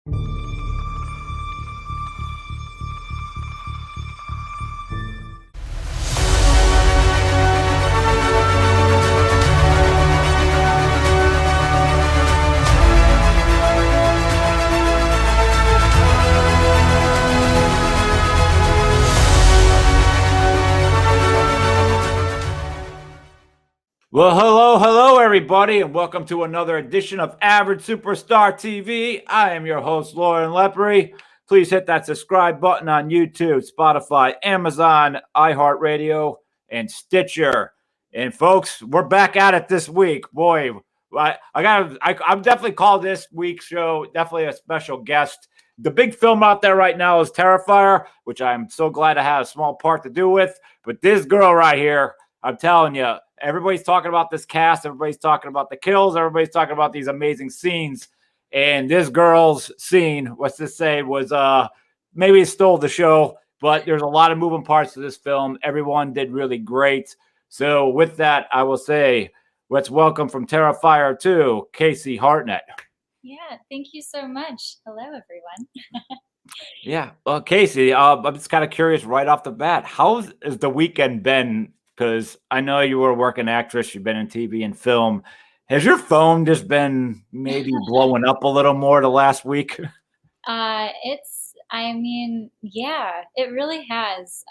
Well, hello, everybody, and welcome to another edition of Average Superstar TV. I am your host, Lauren Lepre. Please hit that subscribe button on YouTube, Spotify, Amazon, iHeartRadio, and Stitcher. And folks, we're back at it this week. Boy, I'm definitely called this week's show definitely a special guest. The big film out there right now is Terrifier, which I'm so glad I had a small part to do with. But this girl right here, I'm telling you, everybody's talking about this cast. Everybody's talking about the kills. Everybody's talking about these amazing scenes. And this girl's scene, what's this say, was maybe it stole the show, but there's a lot of moving parts to this film. Everyone did really great. So with that, I will say, let's welcome from Terrifier-2, Casey Hartnell. Yeah, thank you so much. Hello, everyone. Yeah, well, Casey, I'm just kind of curious right off the bat, how has the weekend been? Because I know you were a working actress, you've been in TV and film. Has your phone just been maybe blowing up a little more the last week? Yeah, it really has.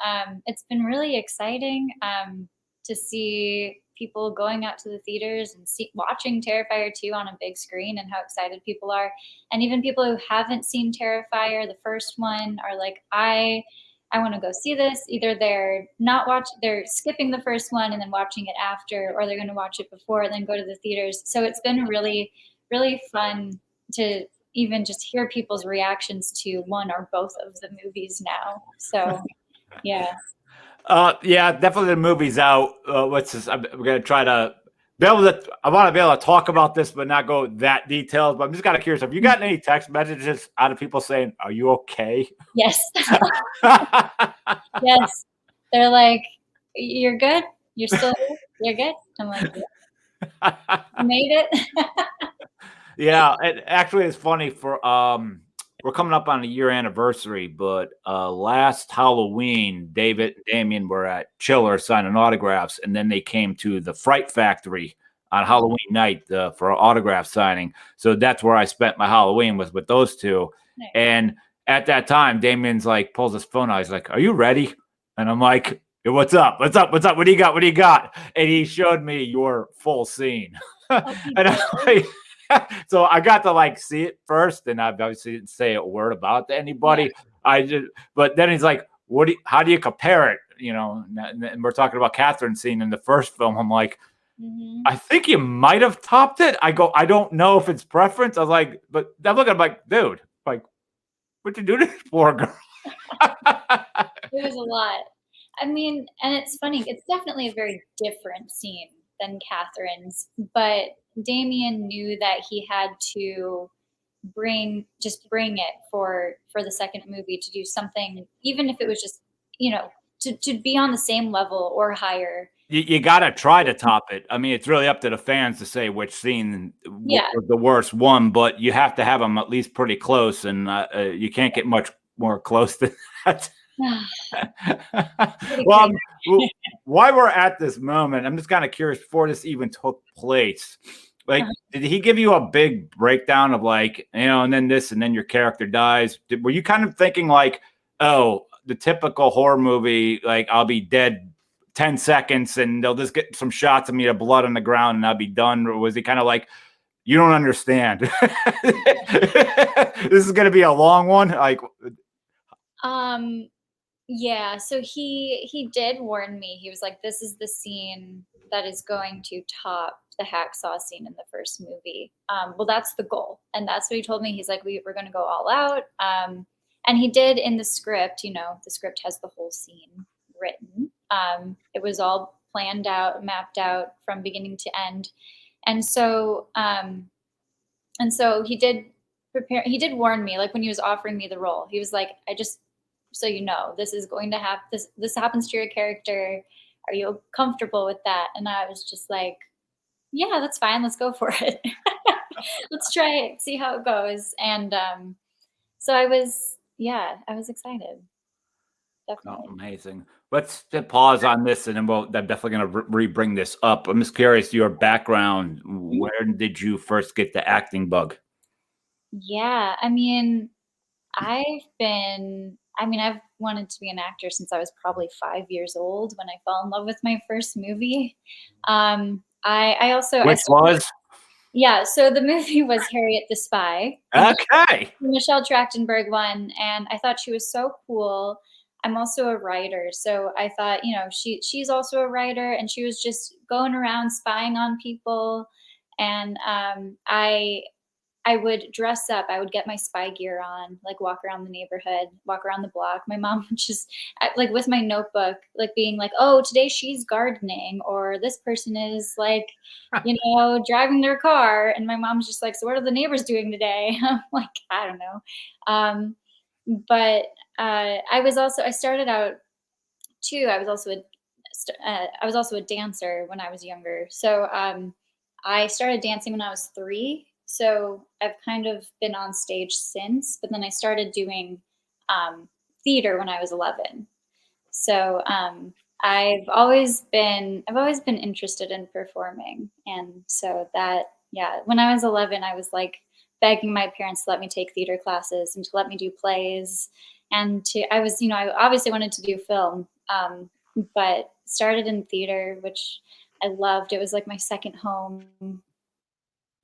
It's been really exciting to see people going out to the theaters and watching Terrifier 2 on a big screen and how excited people are. And even people who haven't seen Terrifier, the first one, are like, I want to go see this. Either they're skipping the first one and then watching it after, or they're going to watch it before and then go to the theaters. So it's been really, really fun to even just hear people's reactions to one or both of the movies now. So, yeah. Yeah, definitely the movie's out. What's this? I'm going to try to I want to be able to talk about this, but not go that detailed. But I'm just kind of curious. Have you gotten any text messages out of people saying, "Are you okay?" Yes. Yes. They're like, "You're good? You're still here? You're good?" I'm like, "Yeah. I made it." Yeah, it actually is funny for we're coming up on a year anniversary, but last Halloween, David and Damien were at Chiller signing autographs, and then they came to the Fright Factory on Halloween night for an autograph signing. So that's where I spent my Halloween, was with those two. Nice. And at that time, Damien's like pulls his phone out. He's like, "Are you ready?" And I'm like, "Hey, what's up? What's up? What's up? What do you got? What do you got?" And he showed me your full scene. And I'm like, so I got to like see it first, and I obviously didn't say a word about it to anybody. Yeah. But then he's like, how do you compare it? You know, and we're talking about Catherine's scene in the first film. I'm like, I think you might have topped it. I go, I don't know if it's preference. I was like, but I'm looking, I'm like, dude, like, what'd you do to this poor girl? It was a lot. I mean, and it's funny, it's definitely a very different scene than Catherine's, but Damien knew that he had to bring it for the second movie to do something, even if it was just, to be on the same level or higher. You got to try to top it. I mean, it's really up to the fans to say which scene was the worst one, but you have to have them at least pretty close, and you can't get much more close than that. Well, while we're at this moment, I'm just kind of curious, before this even took place, like, did he give you a big breakdown of like, and then this, and then your character dies? Were you kind of thinking like, oh, the typical horror movie, like I'll be dead 10 seconds and they'll just get some shots of me of blood on the ground and I'll be done? Or was he kind of like, you don't understand? This is going to be a long one? Like, yeah, so he did warn me. He was like, this is the scene that is going to top the hacksaw scene in the first movie. Well, that's the goal. And that's what he told me. He's like, we're going to go all out. And he did in the script, the script has the whole scene written. It was all planned out, mapped out from beginning to end. And so he did warn me, like when he was offering me the role, he was like, so this is going to happen. This happens to your character. Are you comfortable with that? And I was just like, yeah, that's fine. Let's go for it. Let's try it, see how it goes. And So I was excited. Oh, Definitely. amazing. Let's pause on this, and then I'm definitely going to re-bring this up. I'm just curious, your background. Mhm. Where did you first get the acting bug? Yeah, I mean, I've wanted to be an actor since I was probably 5 years old when I fell in love with my first movie. I also I Which started was Yeah, so the movie was Harriet the Spy, okay. Michelle Trachtenberg one, and I thought she was so cool. I'm also a writer, so I thought, she's also a writer, and she was just going around spying on people, and I would dress up. I would get my spy gear on, like walk around the neighborhood, walk around the block. My mom would just like with my notebook, like being like, "Oh, today she's gardening," or "This person is like, driving their car." And my mom's just like, "So what are the neighbors doing today?" I'm like, "I don't know." Um, but I started out too. I was also a dancer when I was younger. So I started dancing when I was 3. So I've kind of been on stage since, but then I started doing um, theater when I was 11. So I've always been interested in performing, and so when I was 11, I was like begging my parents to let me take theater classes and to let me do plays, and I obviously wanted to do film, but started in theater, which I loved. It was like my second home.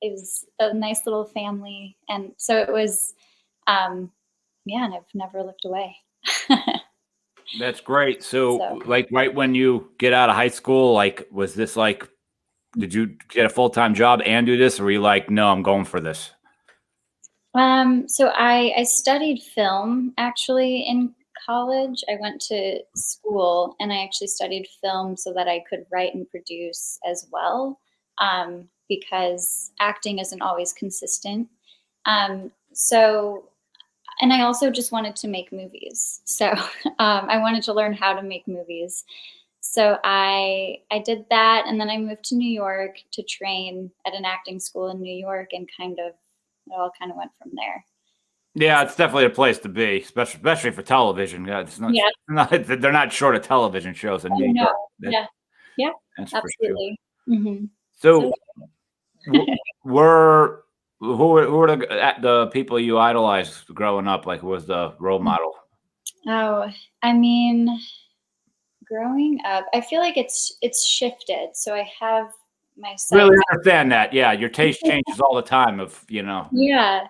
It was a nice little family, and so it was, yeah, and I've never looked away. That's great. So, So. like, right when you get out of high school, like, was this like, did you get a full-time job and do this, or were you like, no, I'm going for this? So I studied film actually in college. I went to school and I actually studied film so that I could write and produce as well, because acting isn't always consistent. So, and I also just wanted to make movies. So I wanted to learn how to make movies. So I did that, and then I moved to New York to train at an acting school in New York, and it all kind of went from there. Yeah, it's definitely a place to be, especially for television. Yeah, it's not, Yeah. they're not short of television shows in Oh, New no. York. Yeah. Yeah, That's for sure. absolutely. Mhm. So So, w- were who were the people you idolized growing up? Like, who was the role model? oh, I mean, growing up, I feel like it's shifted. So I have my Really sights. understand that. Yeah, your taste changes all the time. Yeah.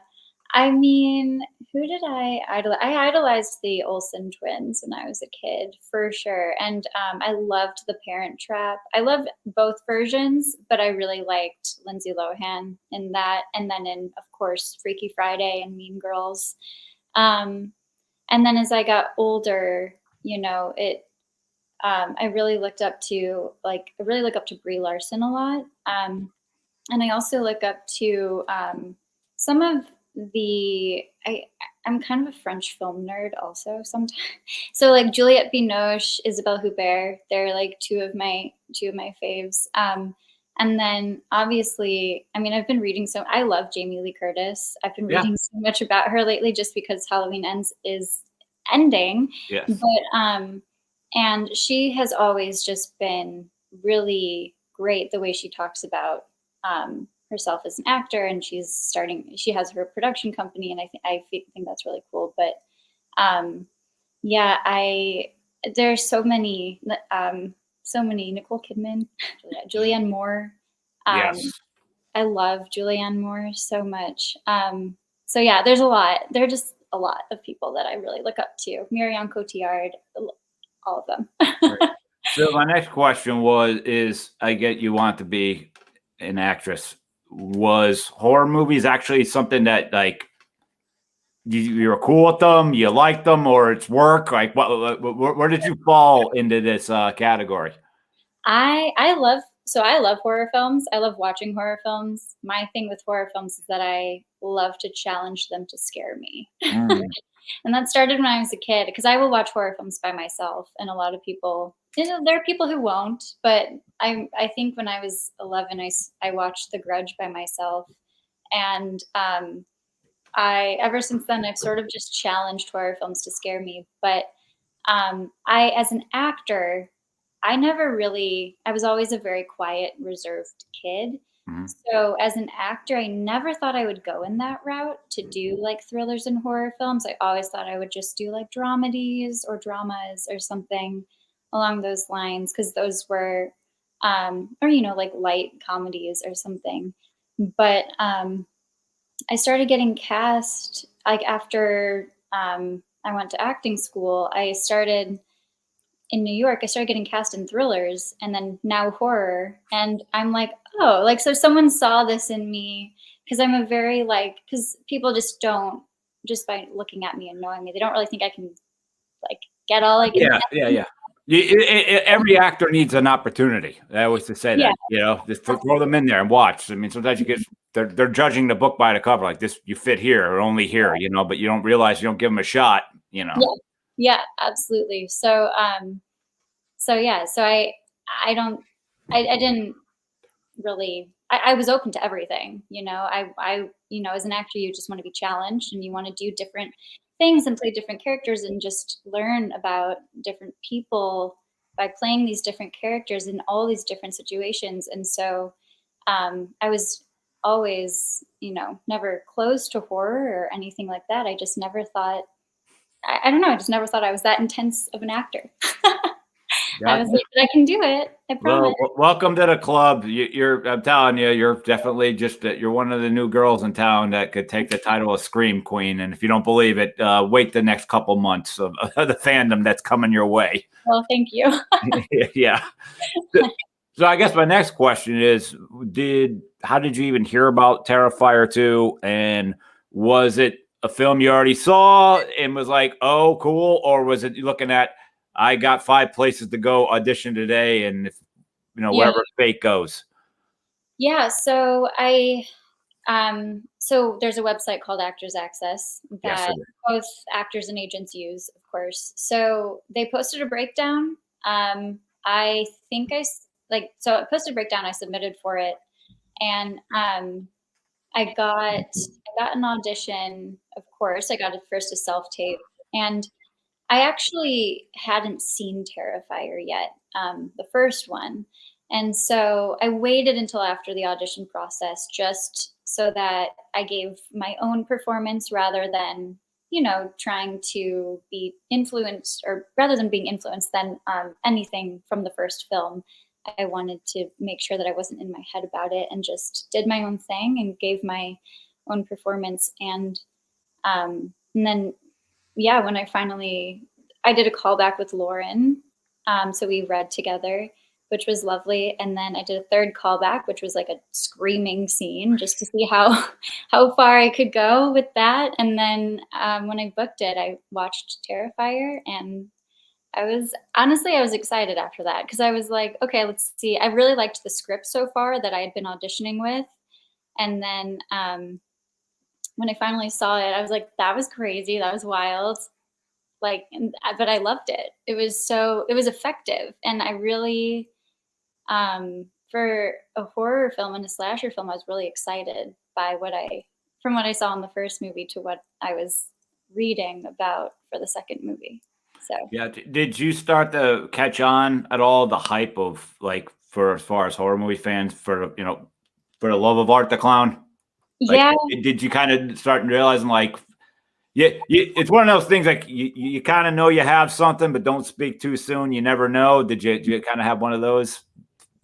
I mean, who did I idolize? I idolized the Olsen twins when I was a kid, for sure, and, I loved The Parent Trap. I love both versions, but I really liked Lindsay Lohan in that, and then in, of course, Freaky Friday and Mean Girls. Um, and then as I got older, I really look up to Brie Larson a lot, and I also look up to some of I'm kind of a French film nerd also sometimes. So like Juliette Binoche, Isabelle Huppert, they're like two of my faves. And then obviously, I mean, I love Jamie Lee Curtis. I've been Yeah. reading so much about her lately just because Halloween Ends is ending. Yes. But she has always just been really great the way she talks about herself as an actor, and she has her production company, and I think that's really cool. But um, yeah, I there's so many Nicole Kidman, Julianne Moore. Um, Yes. I love Julianne Moore so much. So yeah, there's a lot. There are just a lot of people that I really look up to. Marion Cotillard, all of them. Right. So my next question is I get you want to be an actress. Was horror movies actually something that like you're cool with them, you like them, or it's work? Like, where did you fall into this category? I love horror films. I love watching horror films. My thing with horror films is that I love to challenge them to scare me. Mm, And that started when I was a kid because I will watch horror films by myself, and a lot of people, there are people who won't, but I think when I was 11, I watched The Grudge by myself, and ever since then, I've sort of just challenged horror films to scare me. But I, as an actor, I was always a very quiet, reserved kid. Mhm. So as an actor, I never thought I would go in that route to do like thrillers and horror films. I always thought I would just do like dramedies or dramas or something along those lines, because those were, or, like light comedies or something. But I started getting cast like after I went to acting school. I started in New York. I started getting cast in thrillers and then now horror. And I'm like, oh, like, so someone saw this in me, because I'm a very like, because people just don't, just by looking at me and knowing me, they don't really think I can like get all I can Yeah, get. yeah, yeah. Every actor needs an opportunity. I always just say Yeah, that, just throw them in there and watch. I mean, sometimes you get they're judging the book by the cover, like this, you fit here or only here, but you don't realize you don't give them a shot. yeah, yeah, absolutely. So yeah, so I don't, I didn't really, I was open to everything. As an actor, you just want to be challenged and you want to do different things and play different characters and just learn about different people by playing these different characters in all these different situations. And so I was always, never close to horror or anything like that. I just never thought, I don't know, I just never thought I was that intense of an actor. I was Gotcha. like, "But I can do it, I promise." Well, welcome to the club. I'm telling you, you're definitely you're one of the new girls in town that could take the title of Scream Queen. And if you don't believe it, wait the next couple months of the fandom that's coming your way. Well, thank you. Yeah. So I guess my next question is, how did you even hear about Terrifier-2? And was it a film you already saw and was like, oh, cool? Or was it looking at, I got 5 places to go audition today, and if, Yeah. wherever fate goes? Yeah, so there's a website called Actors Access Yes, that it is. both actors and agents use, of course. So they posted a breakdown. I think so it posted a breakdown, I submitted for it, and I got an audition, of course. I got it first a self-tape, and I actually hadn't seen Terrifier yet, the first one. And so I waited until after the audition process just so that I gave my own performance rather than, trying to be influenced, or rather than being influenced than anything from the first film. I wanted to make sure that I wasn't in my head about it and just did my own thing and gave my own performance. And then yeah, when I did a callback with Lauren, so we read together, which was lovely, and then I did a third callback, which was like a screaming scene, just to see how how far I could go with that. And then when I booked it, I watched Terrifier, and I was excited after that, because I was like, okay, let's see. I really liked the script so far that I had been auditioning with, and then when I finally saw it, I was like, that was crazy, that was wild. But I loved it. It was effective, and I really, for a horror film and a slasher film, I was really excited by from what I saw in the first movie to what I was reading about for the second movie. So Yeah. Did you start to catch on at all the hype of, like, for as far as horror movie fans, for the love of Art the Clown? Like, yeah, did you kind of start realizing, like, yeah, it's one of those things, like, you kind of know you have something, but don't speak too soon. You never know. Did you kind of have one of those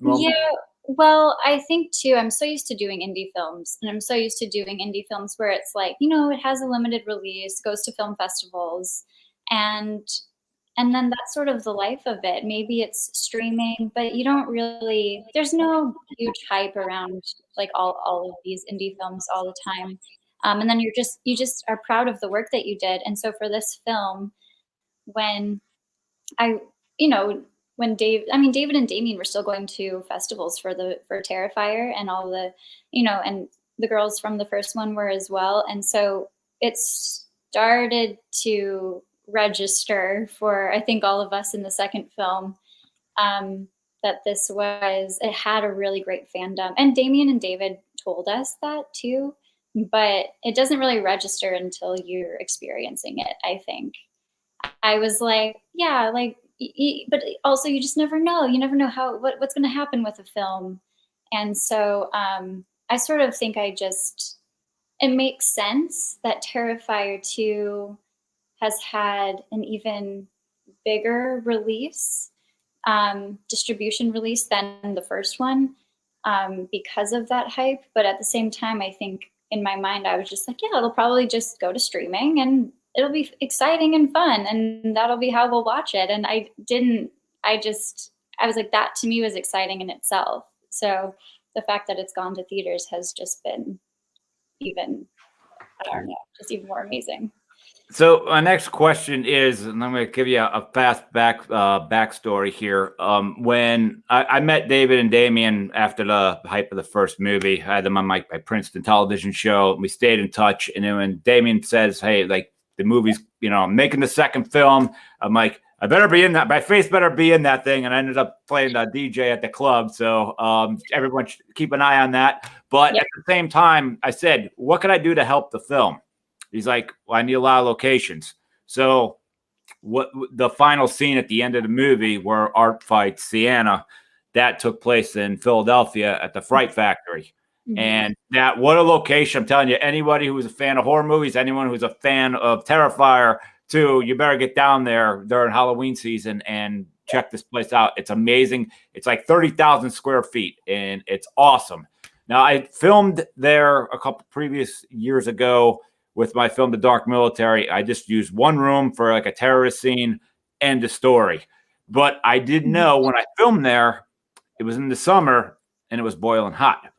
moments? yeah. Well, I think too, I'm so used to doing indie films, and I'm so used to doing indie films where it's like, it has a limited release, goes to film festivals, and then that's sort of the life of it. Maybe it's streaming, but you don't really, there's no huge hype around like all of these indie films all the time. And then you just are proud of the work that you did. And so for this film, when I, you know, when David and Damien were still going to festivals for Terrifier, and all the, and the girls from the first one were as well. And so it started to register for, I think, all of us in the second film, that it had a really great fandom. And Damien and David told us that too. but it doesn't really register until you're experiencing it, I think. I was like, yeah, like, but also you just never know. You never know what's going to happen with a film. And so I sort of think it makes sense that Terrifier-2 has had an even bigger release, distribution release than the first one, because of that hype. But at the same time, I think in my mind, I was just like, yeah, it'll probably just go to streaming and it'll be exciting and fun, and that'll be how we'll watch it. And I was like, that to me was exciting in itself. So the fact that it's gone to theaters has just been even, I don't know, just even more amazing. So my next question is, and I'm going to give you a fast backstory here. When I met David and Damien after the hype of the first movie, I had them on my Princeton television show. We stayed in touch, and then when Damien says, "Hey, like the movie's, I'm making the second film," I'm like, I better be in that. My face better be in that thing. And I ended up playing the DJ at the club. So everyone should keep an eye on that. But at the same time, I said, what can I do to help the film? He's like, well, I need a lot of locations. So what the final scene at the end of the movie where Art fights Sienna, that took place in Philadelphia at the Fright Factory. Mm-hmm. And that, what a location. I'm telling you, anybody who's a fan of horror movies, anyone who's a fan of Terrifier-2, you better get down there during Halloween season and check this place out. It's amazing. It's like 30,000 square feet, and it's awesome. Now, I filmed there a couple previous years ago with my film, The Dark Military. I just used one room for like a terrorist scene and a story. But I didn't know when I filmed there, it was in the summer and it was boiling hot.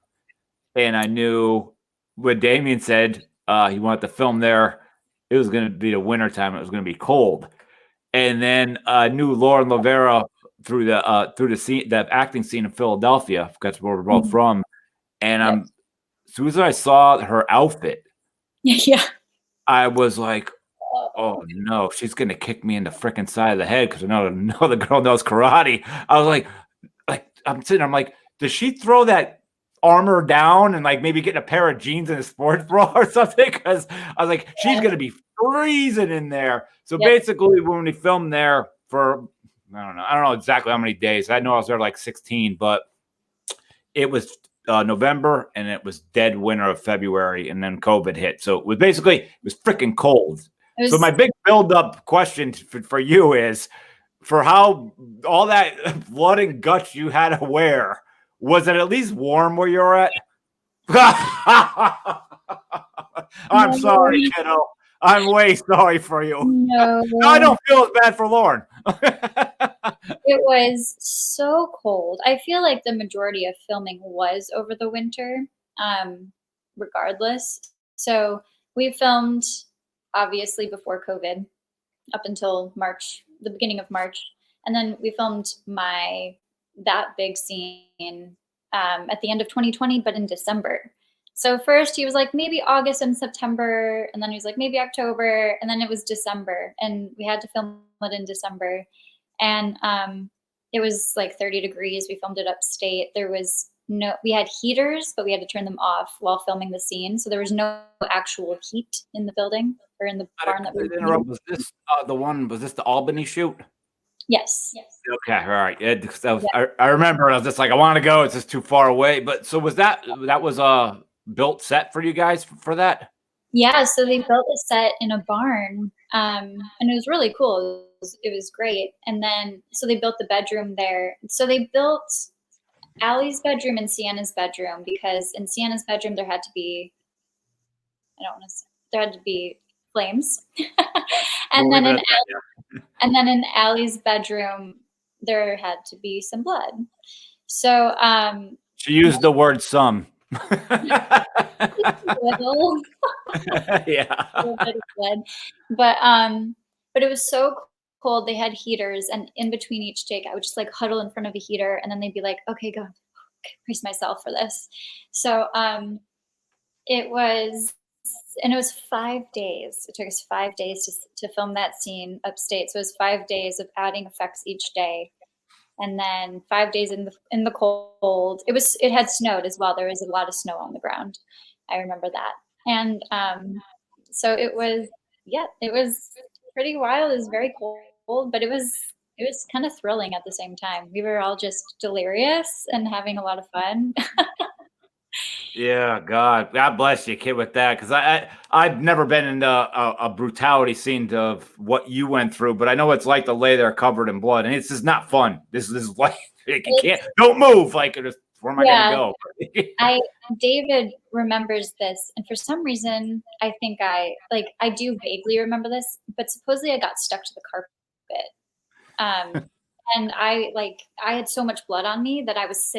And I knew when Damien said he wanted to film there, it was going to be the wintertime. It was going to be cold. And then I knew Lauren Lavera through the scene, that acting scene in Philadelphia. That's where we're both from. And as soon as I saw her outfit, I was like, oh no, she's gonna kick me in the freaking side of the head because I know the girl knows karate. I was like I'm sitting, I'm like, does she throw that armor down and like maybe get a pair of jeans and a sports bra or something? Because I was like, she's gonna be freezing in there. So basically, when we filmed there for I don't know exactly how many days. I know I was there like 16, but it was November, and it was dead winter of February, and then COVID hit. So it was freaking cold. So my big build-up question for you is, for how all that blood and guts you had to wear, was it at least warm where you're at? I'm sorry, kiddo. I'm way sorry for you. No, I don't feel as bad for Lauren. It was so cold. I feel like the majority of filming was over the winter, regardless. So we filmed obviously before COVID up until March, the beginning of March. And then we filmed that big scene at the end of 2020, but in December. So first he was like, maybe August and September. And then he was like, maybe October. And then it was December. And we had to film it in December. And it was like 30 degrees. We filmed it upstate. We had heaters, but we had to turn them off while filming the scene. So there was no actual heat in the building or in the barn that we were in. Was this was this the Albany shoot? Yes. Okay, all right. I remember. I was just like, I want to go. It's just too far away. But so was that was a built set for you guys for that? Yeah. So they built a set in a barn, and it was really cool. It was great. And then so they built the bedroom there. So they built Allie's bedroom and Sienna's bedroom, because in Sienna's bedroom there had to be flames. And then in Allie's bedroom there had to be some blood. So she used the word some. Little. Yeah. A little bit of blood. But it was so cold. They had heaters, and in between each take I would just like huddle in front of a heater, and then they'd be like, okay, go, brace myself for this. So it was 5 days. It took us 5 days to film that scene upstate. So it was 5 days of adding effects each day, and then 5 days in the cold. It had snowed as well. There was a lot of snow on the ground. I remember that. And so it was, yeah, it was pretty wild. It was very cold, but it was kind of thrilling at the same time. We were all just delirious and having a lot of fun. Yeah, God bless you, kid, with that. Because I've never been in a brutality scene of what you went through, but I know it's like to lay there covered in blood, and it's just not fun. This is like you can't It's, don't move. Like where am I gonna yeah, go? I David remembers this, and for some reason, I think I do vaguely remember this, but supposedly I got stuck to the carpet. Um, and I had so much blood on me that I was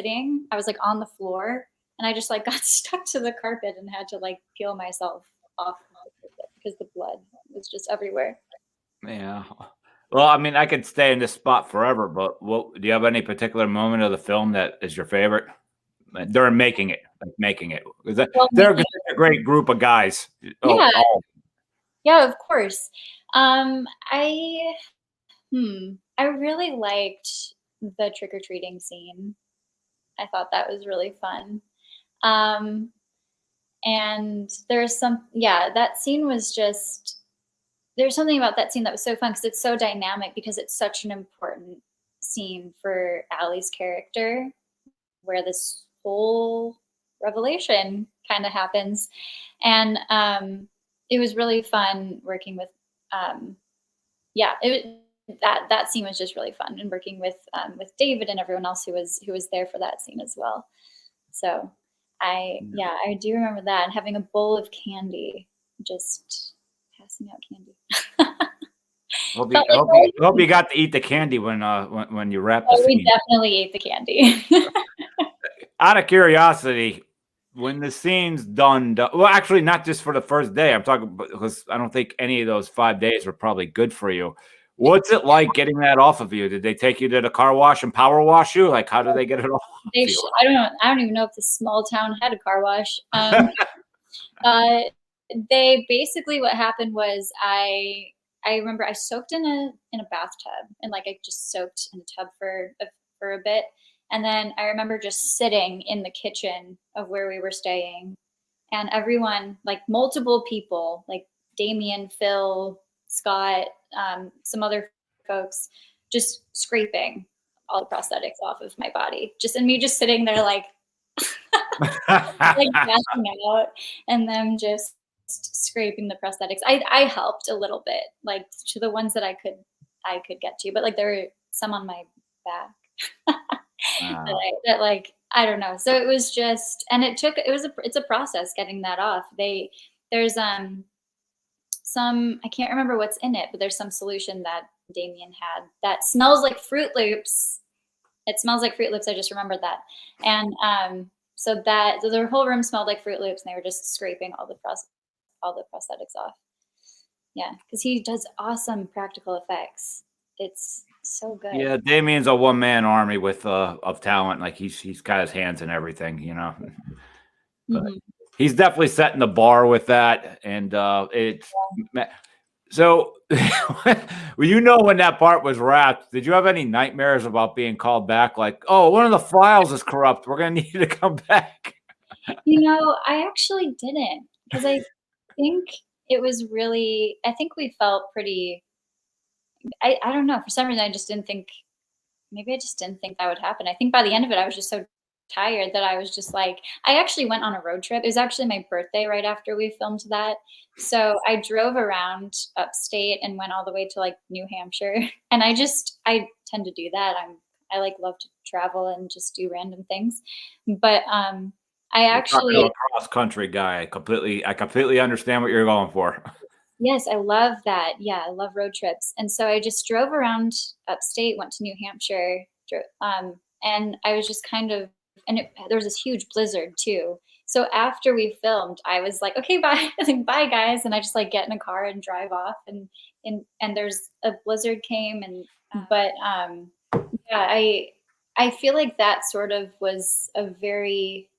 like on the floor, and I just like got stuck to the carpet and had to like peel myself off of the carpet because the blood was just everywhere. Yeah. Well, I mean, I could stay in this spot forever, but what do you have any particular moment of the film that is your favorite? During making it, like making it. 'Cause Well, they're making, a great group of guys. yeah, Oh, yeah, of course. Um, I I really liked the trick or treating scene. I thought that was really fun. Um, and there's some, yeah, that scene was just, there's something about that scene that was so fun because it's so dynamic because it's such an important scene for Allie's character where this whole revelation kind of happens. And it was really fun working with, um, yeah, that scene was just really fun, and working with David and everyone else who was there for that scene as well. So yeah, I do remember that, and having a bowl of candy, just passing out candy. Felt like hope you got to eat the candy when you wrap the oh, we scene. definitely ate the candy. Out of curiosity, when the scene's done, well, actually, not just for the first day. I'm talking because I don't think any of those 5 days were probably good for you. What's it like getting that off of you? Did they take you to the car wash and power wash you? Like, how do they get it off of you? I don't know. I don't even know if this small town had a car wash. Uh, they basically, what happened was I remember I soaked in a bathtub, and like I just soaked in the tub for a bit, and then I remember just sitting in the kitchen of where we were staying, and everyone, like multiple people, like Damien, Phil, Scott, some other folks, just scraping all the prosthetics off of my body, just and me just sitting there like like passing out, and them just scraping the prosthetics. I helped a little bit, like to the ones that I could get to, but like there were some on my back Wow. that like I don't know. So it was just, and it's a process getting that off. There's some, I can't remember what's in it, but there's some solution that Damien had that smells like Fruit Loops. It smells like Fruit Loops. I just remembered that. And so their whole room smelled like Fruit Loops, and they were just scraping all the prosthetics off. Yeah, because he does awesome practical effects. It's so good. Yeah, Damien's a one man army with of talent. Like he's got his hands in everything, you know. But Mhm. he's definitely setting the bar with that, and it's so. Well, you know, when that part was wrapped, did you have any nightmares about being called back? Like, oh, one of the files is corrupt. We're gonna need you to come back. You know, I actually didn't, because I think it was really, I think we felt pretty, I don't know, for some reason I just didn't think, maybe I just didn't think that would happen. I think by the end of it, I was just so tired that I was just like, I actually went on a road trip. It was actually my birthday right after we filmed that. So I drove around upstate and went all the way to like New Hampshire. And I tend to do that. I like love to travel and just do random things. But I You're talking to actually, a cross country guy. I completely understand what you're going for. yes, I love that. Yeah, I love road trips. And so I just drove around upstate, went to New Hampshire, and I was just kind of, and there was this huge blizzard too. So after we filmed, I was like, okay, bye, like, bye guys, and I just like get in a car and drive off, and there's a blizzard came, and but yeah, I feel like that sort of was a very,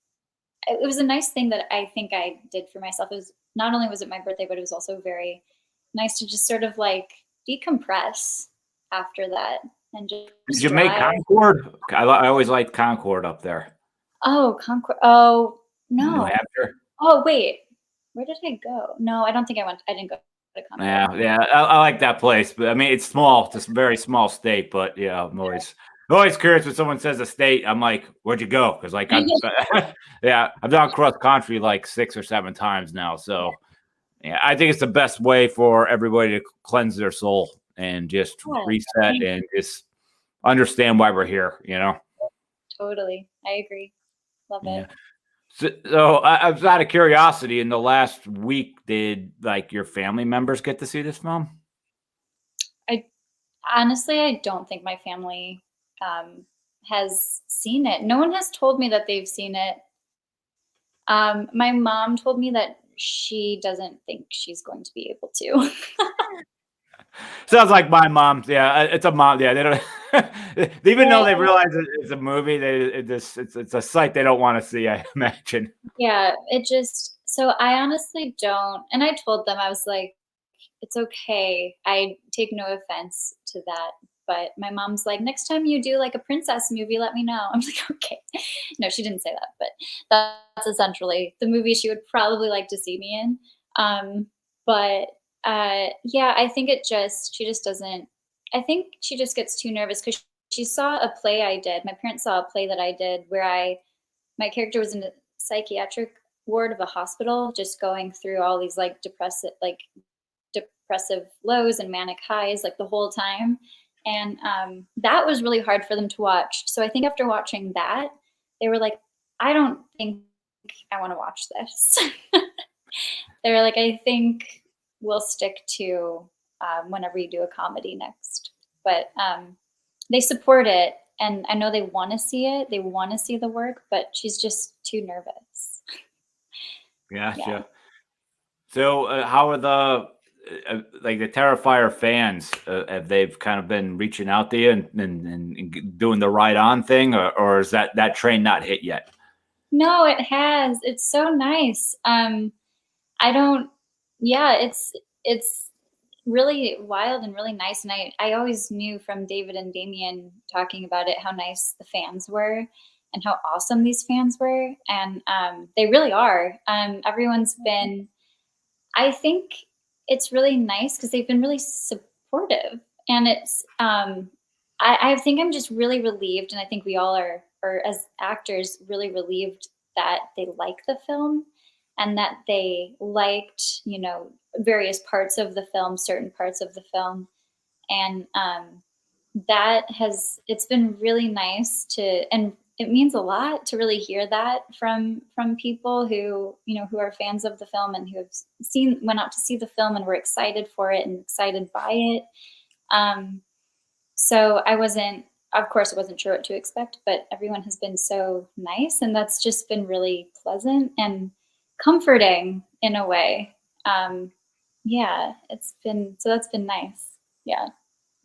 it was a nice thing that I think I did for myself. It was, not only was it my birthday, but it was also very nice to just sort of like decompress after that and Did just you make drive. Concord? I always liked Concord up there. Oh, Concord. Oh, New no. Hampshire? Oh, wait. Where did I go? No, I don't think I didn't go to Yeah, Colorado. yeah, I like that place, but I mean, it's small, it's a very small state, but yeah, I'm always curious when someone says a state. I'm like, where'd you go? Because like yeah, I've done cross country like 6 or 7 times now, so yeah, I think it's the best way for everybody to cleanse their soul and just Yeah, reset and just understand why we're here, you know? totally. I agree. Love it. Yeah. So I was out of curiosity. In the last week, did like your family members get to see this film? I honestly, I don't think my family um, has seen it. No one has told me that they've seen it. My mom told me that she doesn't think she's going to be able to. Sounds like my mom. Yeah, it's a mom. Yeah, they don't. Even though they Yeah. realize it's a movie, it's a sight they don't want to see. I imagine. Yeah, it just so I honestly don't, and I told them, I was like, "It's okay. I take no offense to that." But my mom's like, "Next time you do like a princess movie, let me know." I'm like, "Okay." No, she didn't say that, but that's essentially the movie she would probably like to see me in. But yeah, I think she just doesn't. I think she just gets too nervous because she saw a play I did. My parents saw a play that I did where my character was in a psychiatric ward of a hospital, just going through all these depressive lows and manic highs like the whole time. And that was really hard for them to watch. So I think after watching that, they were like, I don't think I want to watch this. They were like, I think we'll stick to whenever you do a comedy next. But they support it. And I know they want to see it. They want to see the work, but she's just too nervous. Yeah. Gotcha. So, how are the like the Terrifier fans? Have they've kind of been reaching out to you and doing the right on thing, or is that train not hit yet? No, it has. It's so nice. I don't yeah, it's really wild and really nice, and I always knew from David and Damien talking about it how nice the fans were and how awesome these fans were, and, they really are. Everyone's been I think it's really nice because 'cause they've been really supportive, and I think I'm just really relieved, and I think we all are, or as actors, really relieved that they like the film and that they liked, various parts of the film, certain parts of the film, and, it's been really nice and it means a lot to really hear that from people who are fans of the film and who have went out to see the film and were excited for it and excited by it. Um, so of course, I wasn't sure what to expect, but everyone has been so nice, and that's just been really pleasant and comforting in a way. Yeah, that's been nice. Yeah.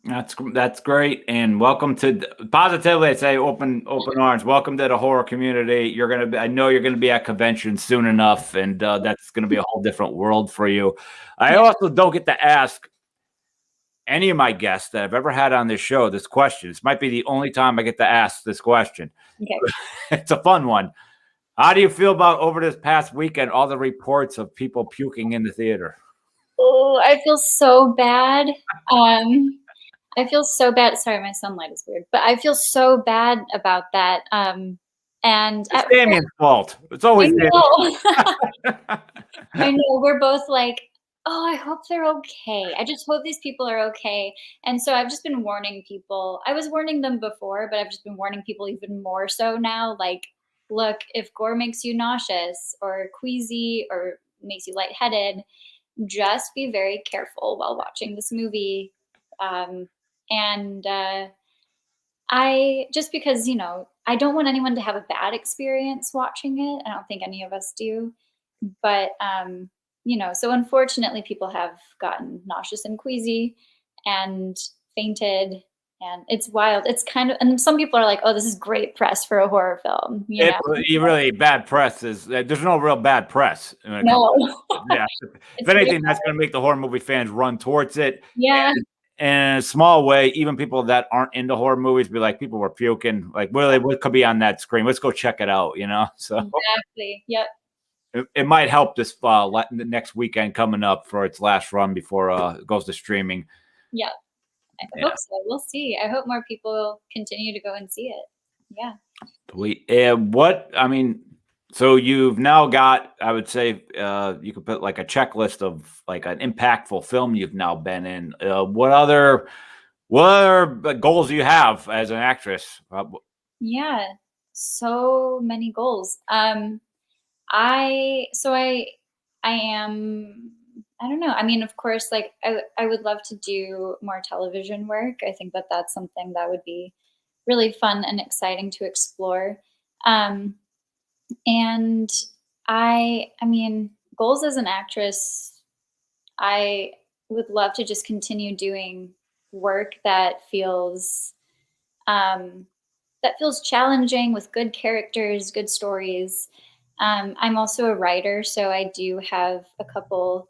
That's great, and welcome to positively. I say open arms. Welcome to the horror community. I know you're gonna be at conventions soon enough, and that's gonna be a whole different world for you. I Yeah. also don't get to ask any of my guests that I've ever had on this show this question. This might be the only time I get to ask this question. Okay. It's a fun one. How do you feel about over this past weekend all the reports of people puking in the theater? Oh, I feel so bad. Um, I feel so bad. Sorry, my sunlight is weird, but I feel so bad about that. And It's at first, Damien's fault. It's I always know, Damien. I know, we're both like, "Oh, I hope they're okay. I just hope these people are okay." And so I've just been warning people. I was warning them before, but I've just been warning people even more so now. Like, look, if gore makes you nauseous or queasy or makes you lightheaded, just be very careful while watching this movie. Um, and I just because, I don't want anyone to have a bad experience watching it. I don't think any of us do. But, so unfortunately, people have gotten nauseous and queasy and fainted. And it's wild. It's kind of, and some people are like, oh, this is great press for a horror film, You really bad press is there's no real bad press when it comes No, to it. Yeah. If it's really, anything, that's gonna make the horror movie fans run towards it. yeah, And in a small way, even people that aren't into horror movies be like, people were puking. Like, what could be on that screen? Let's go check it out, you know? So exactly. Yep. it might help this the next weekend coming up for its last run before it goes to streaming. Yeah, I hope so. We'll see. I hope more people continue to go and see it. Yeah. So you've now got, I would say, you could put like a checklist of like an impactful film you've now been in. What other goals do you have as an actress? Yeah, so many goals. I am, I don't know. I mean, of course, like I would love to do more television work. I think that that's something that would be really fun and exciting to explore. Um, and I mean, goals as an actress, I would love to just continue doing work um, that feels challenging with good characters, good stories. I'm also a writer, so I do have a couple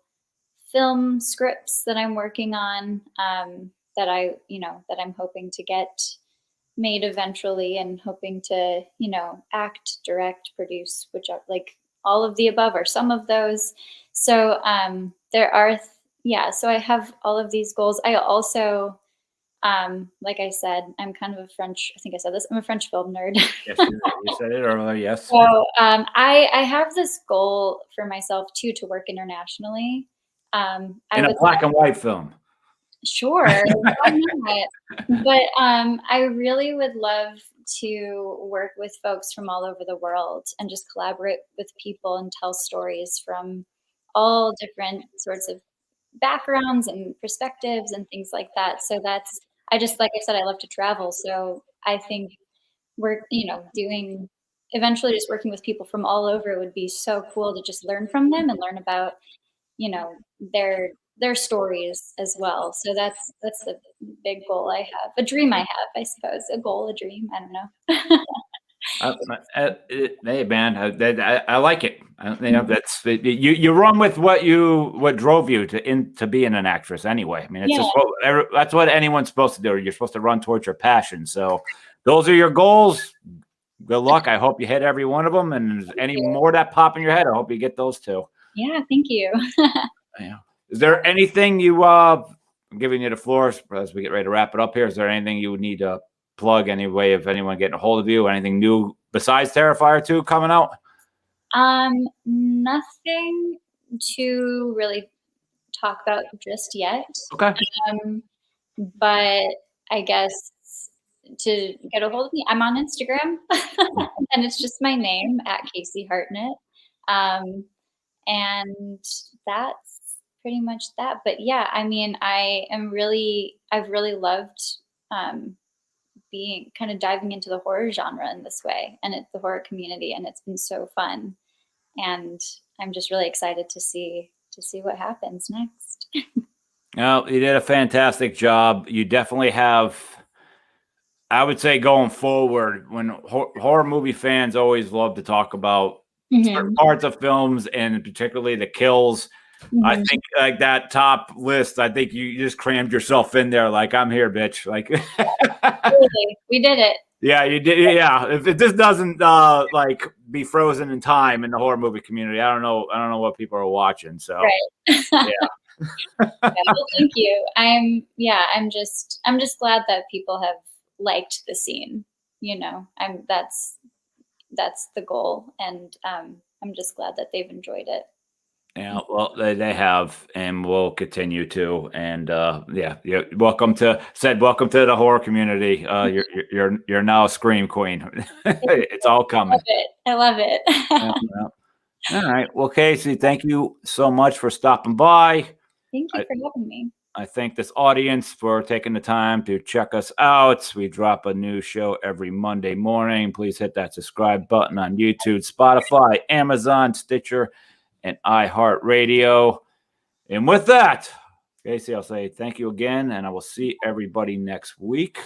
film scripts that I'm working on that I'm hoping to get made eventually, and hoping to, act, direct, produce, whichever, like all of the above or some of those. So there are, yeah, so I have all of these goals. I also, like I said, I'm kind of I think I said this, I'm a French film nerd. Yes, you said it earlier, yes. So I have this goal for myself too, to work internationally. In a black and white film. Sure, why not? But I really would love to work with folks from all over the world and just collaborate with people and tell stories from all different sorts of backgrounds and perspectives and things like that. So that's, like I said, I love to travel. So I think doing, eventually just working with people from all over would be so cool to just learn from them and learn about, you know, their stories as well. So that's a big goal I have, a dream I have, I suppose, a goal, a dream. I don't know. Hey man, I like it. That's you run with what drove you to being an actress anyway. I mean, it's Yeah. just that's what anyone's supposed to do. You're supposed to run towards your passion. So those are your goals. Good luck. I hope you hit every one of them. And any more that pop in your head, I hope you get those too. Yeah, thank you. Yeah. Is there anything I'm giving you the floor as we get ready to wrap it up here? Is there anything you would need to plug anyway if anyone getting a hold of you? Anything new besides Terrifier-2 coming out? Nothing to really talk about just yet. Okay. But I guess to get a hold of me, I'm on Instagram and it's just my name @Casey Hartnett. And that's pretty much that. But yeah, I mean, I've really loved being kind of diving into the horror genre in this way, and the horror community, and it's been so fun. And I'm just really excited to see what happens next. No, you did a fantastic job. You definitely have, I would say, going forward, when horror movie fans always love to talk about certain parts of films, and particularly the kills. I think like that top list, I think you just crammed yourself in there. Like, I'm here, bitch. Like, Really, we did it. Yeah, you did. Yeah, if this doesn't like be frozen in time in the horror movie community, I don't know what people are watching. So, right. Yeah. Well, thank you. I'm just glad that people have liked the scene. That's the goal, and I'm just glad that they've enjoyed it. Yeah, well, they have, and will continue to. And yeah, welcome to the horror community. You're now a scream queen. It's all coming. I love it. Yeah. All right. Well, Casey, thank you so much for stopping by. Thank you for having me. I thank this audience for taking the time to check us out. We drop a new show every Monday morning. Please hit that subscribe button on YouTube, Spotify, Amazon, Stitcher, and iHeartRadio. And with that, Casey, I'll say thank you again, and I will see everybody next week.